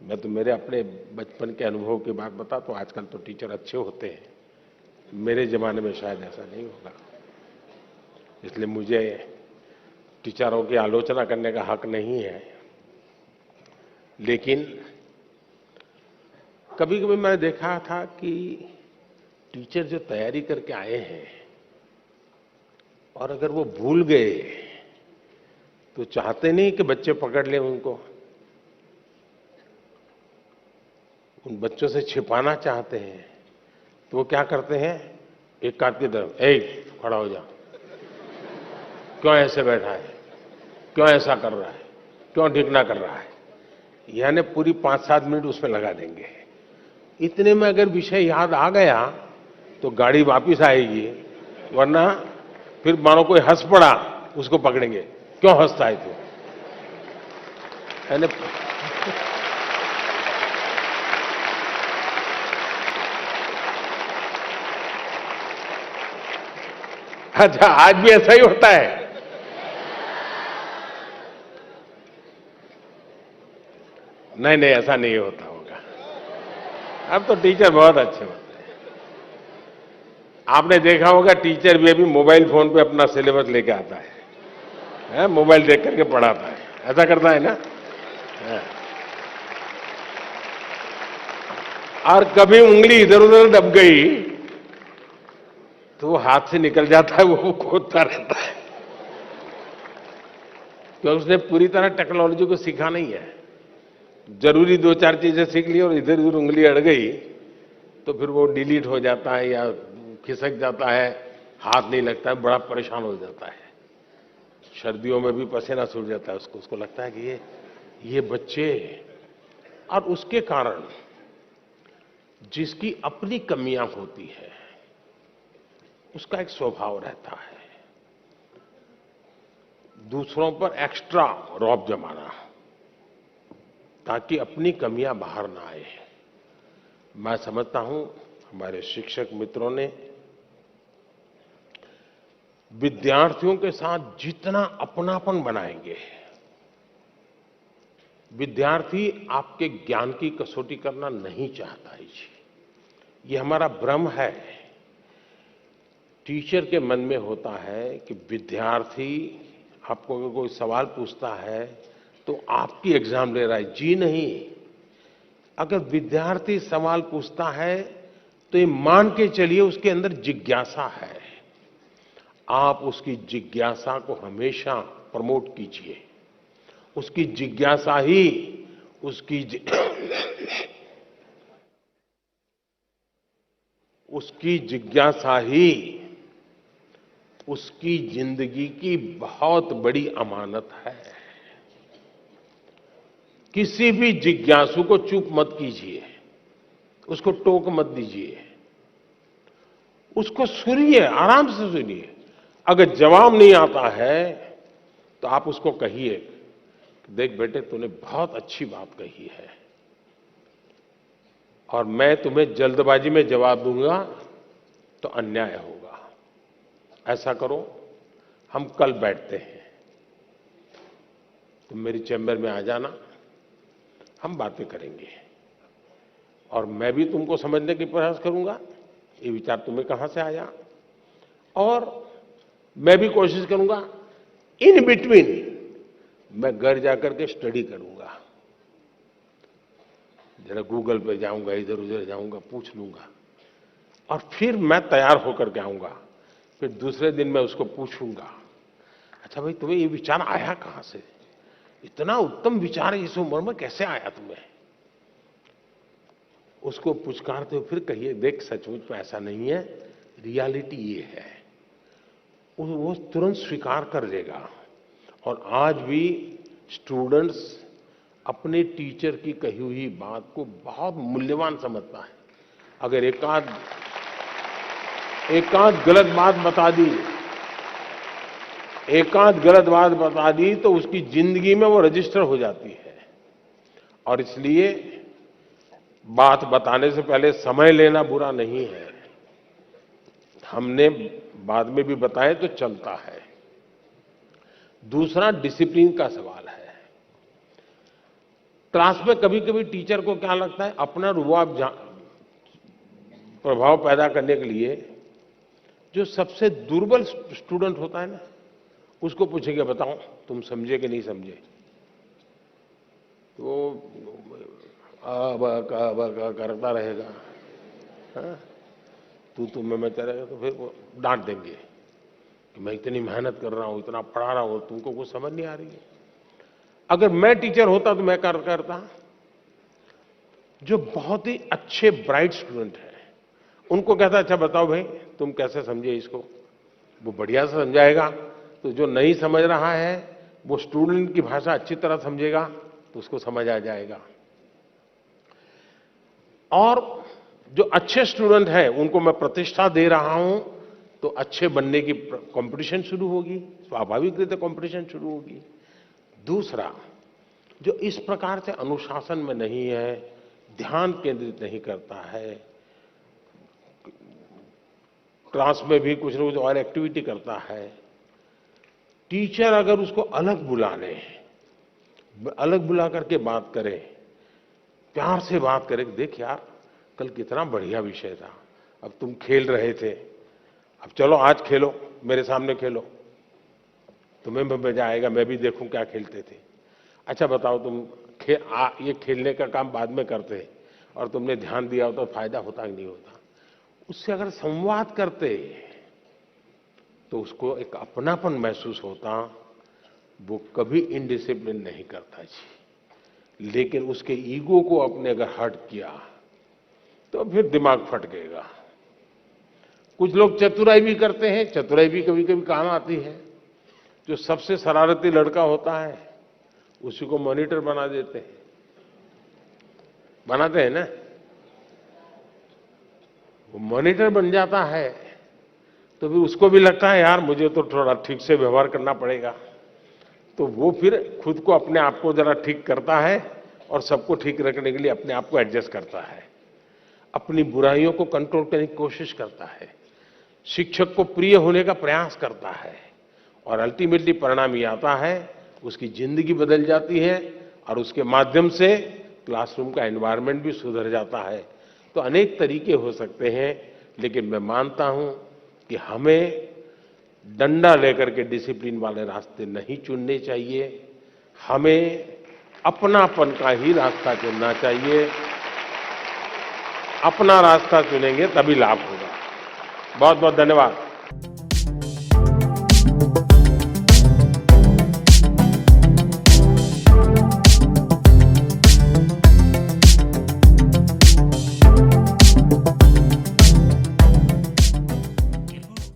मैं तो मेरे अपने बचपन के अनुभव की बात बता तो आजकल तो टीचर अच्छे होते हैं। मेरे जमाने में शायद ऐसा नहीं होगा, इसलिए मुझे टीचरों की आलोचना करने का हक नहीं है। लेकिन कभी कभी मैंने देखा था कि टीचर जो तैयारी करके आए हैं और अगर वो भूल गए तो चाहते नहीं कि बच्चे पकड़ लें उनको, उन बच्चों से छिपाना चाहते हैं। तो वो क्या करते हैं, एक काट की तरफ, खड़ा हो जा, क्यों ऐसे बैठा है, क्यों ऐसा कर रहा है, क्यों ठीक ना कर रहा है, यानी पूरी 5-7 मिनट उसमें लगा देंगे। इतने में अगर विषय याद आ गया तो गाड़ी वापस आएगी, वरना फिर मानो कोई हंस पड़ा उसको पकड़ेंगे, क्यों हंसता है तू, यानी अच्छा आज भी ऐसा ही होता है। नहीं नहीं, ऐसा नहीं होता होगा। अब तो टीचर बहुत अच्छे होते हैं। आपने देखा होगा टीचर भी अभी मोबाइल फोन पे अपना सिलेबस लेके आता है, मोबाइल देख करके पढ़ाता है, ऐसा करता है ना। है? और कभी उंगली इधर उधर दब गई तो वो हाथ से निकल जाता है, वो खोदता रहता है, क्योंकि उसने पूरी तरह टेक्नोलॉजी को सीखा नहीं है। जरूरी 2-4 चीजें सीख ली और इधर उधर उंगली अड़ गई तो फिर वो डिलीट हो जाता है या खिसक जाता है, हाथ नहीं लगता है, बड़ा परेशान हो जाता है। सर्दियों में भी पसीना छूट जाता है उसको लगता है कि ये बच्चे, और उसके कारण जिसकी अपनी कमियां होती है उसका एक स्वभाव रहता है, दूसरों पर एक्स्ट्रा रौब जमाना ताकि अपनी कमियां बाहर ना आए। मैं समझता हूं हमारे शिक्षक मित्रों ने विद्यार्थियों के साथ जितना अपनापन बनाएंगे, विद्यार्थी आपके ज्ञान की कसौटी करना नहीं चाहता है जी, ये हमारा भ्रम है। टीचर के मन में होता है कि विद्यार्थी आपको अगर कोई सवाल पूछता है तो आपकी एग्जाम ले रहा है, जी नहीं। अगर विद्यार्थी सवाल पूछता है तो ये मान के चलिए उसके अंदर जिज्ञासा है, आप उसकी जिज्ञासा को हमेशा प्रमोट कीजिए। उसकी जिज्ञासा ही उसकी उसकी जिज्ञासा ही उसकी जिंदगी की बहुत बड़ी अमानत है। किसी भी जिज्ञासु को चुप मत कीजिए, उसको टोक मत दीजिए, उसको सुनिए, आराम से सुनिए। अगर जवाब नहीं आता है तो आप उसको कहिए, देख बेटे तूने बहुत अच्छी बात कही है और मैं तुम्हें जल्दबाजी में जवाब दूंगा तो अन्याय होगा। ऐसा करो, हम कल बैठते हैं, तुम मेरी चैम्बर में आ जाना, हम बातें करेंगे और मैं भी तुमको समझने की प्रयास करूंगा ये विचार तुम्हें कहां से आया, और मैं भी कोशिश करूंगा इन बिटवीन मैं घर जाकर के स्टडी करूंगा, जरा गूगल पे जाऊंगा, इधर उधर जाऊंगा, पूछ लूंगा और फिर मैं तैयार होकर के आऊंगा। फिर दूसरे दिन मैं उसको पूछूंगा, अच्छा भाई तुम्हें ये विचार आया कहां से, इतना उत्तम विचार इस उम्र में कैसे आया तुम्हें। उसको पुचकारते हुए फिर कहिए, देख सचमुच में ऐसा नहीं है, रियलिटी ये है। वो तुरंत स्वीकार कर लेगा। और आज भी स्टूडेंट्स अपने टीचर की कही हुई बात को बहुत मूल्यवान समझता है। अगर एकाध गलत बात बता दी तो उसकी जिंदगी में वो रजिस्टर हो जाती है। और इसलिए बात बताने से पहले समय लेना बुरा नहीं है, हमने बाद में भी बताए तो चलता है। दूसरा डिसिप्लिन का सवाल है। क्लास में कभी कभी टीचर को क्या लगता है, अपना रुआब प्रभाव पैदा करने के लिए जो सबसे दुर्बल स्टूडेंट होता है ना, उसको पूछेंगे बताओ तुम समझे कि नहीं समझे, तो करता रहेगा, हाँ? तू मैं रहेगा, तो फिर वो डांट देंगे कि मैं इतनी मेहनत कर रहा हूं, इतना पढ़ा रहा हूं, तुमको कुछ समझ नहीं आ रही है। अगर मैं टीचर होता तो मैं करता, जो बहुत ही अच्छे ब्राइट स्टूडेंट हैं उनको कहता, अच्छा बताओ भाई तुम कैसे समझे इसको, वो बढ़िया से समझाएगा, तो जो नहीं समझ रहा है वो स्टूडेंट की भाषा अच्छी तरह समझेगा तो उसको समझ आ जाएगा। और जो अच्छे स्टूडेंट हैं उनको मैं प्रतिष्ठा दे रहा हूं, तो अच्छे बनने की कंपटीशन शुरू होगी, स्वाभाविक रीते कंपटीशन शुरू होगी। दूसरा, जो इस प्रकार से अनुशासन में नहीं है, ध्यान केंद्रित नहीं करता है, क्लास में भी कुछ न कुछ और एक्टिविटी करता है, टीचर अगर उसको अलग बुला ले, अलग बुला करके बात करे, प्यार से बात करे, देख यार कल कितना बढ़िया विषय था, अब तुम खेल रहे थे, अब चलो आज खेलो, मेरे सामने खेलो, तुम्हें भी मजा आएगा, मैं भी देखूं क्या खेलते थे। अच्छा बताओ तुम ये खेलने का काम बाद में करते और तुमने ध्यान दिया होता तो फायदा होता कि नहीं होता। उससे अगर संवाद करते तो उसको एक अपनापन महसूस होता, वो कभी इनडिसिप्लिन नहीं करता जी। लेकिन उसके ईगो को अपने अगर हर्ट किया तो फिर दिमाग फट गएगा। कुछ लोग चतुराई भी करते हैं, चतुराई भी कभी कभी काम आती है। जो सबसे शरारती लड़का होता है उसी को मॉनिटर बना देते हैं, बनाते हैं ना, वो मॉनिटर बन जाता है, तो फिर उसको भी लगता है यार मुझे तो थोड़ा ठीक से व्यवहार करना पड़ेगा, तो वो फिर खुद को अपने आप को जरा ठीक करता है और सबको ठीक रखने के लिए अपने आप को एडजस्ट करता है, अपनी बुराइयों को कंट्रोल करने की कोशिश करता है, शिक्षक को प्रिय होने का प्रयास करता है, और अल्टीमेटली परिणाम ये आता है उसकी जिंदगी बदल जाती है और उसके माध्यम से क्लासरूम का एनवायरनमेंट भी सुधर जाता है। तो अनेक तरीके हो सकते हैं, लेकिन मैं मानता हूं कि हमें डंडा लेकर के डिसिप्लिन वाले रास्ते नहीं चुनने चाहिए, हमें अपनापन का ही रास्ता चुनना चाहिए। अपना रास्ता चुनेंगे तभी लाभ होगा। बहुत बहुत धन्यवाद।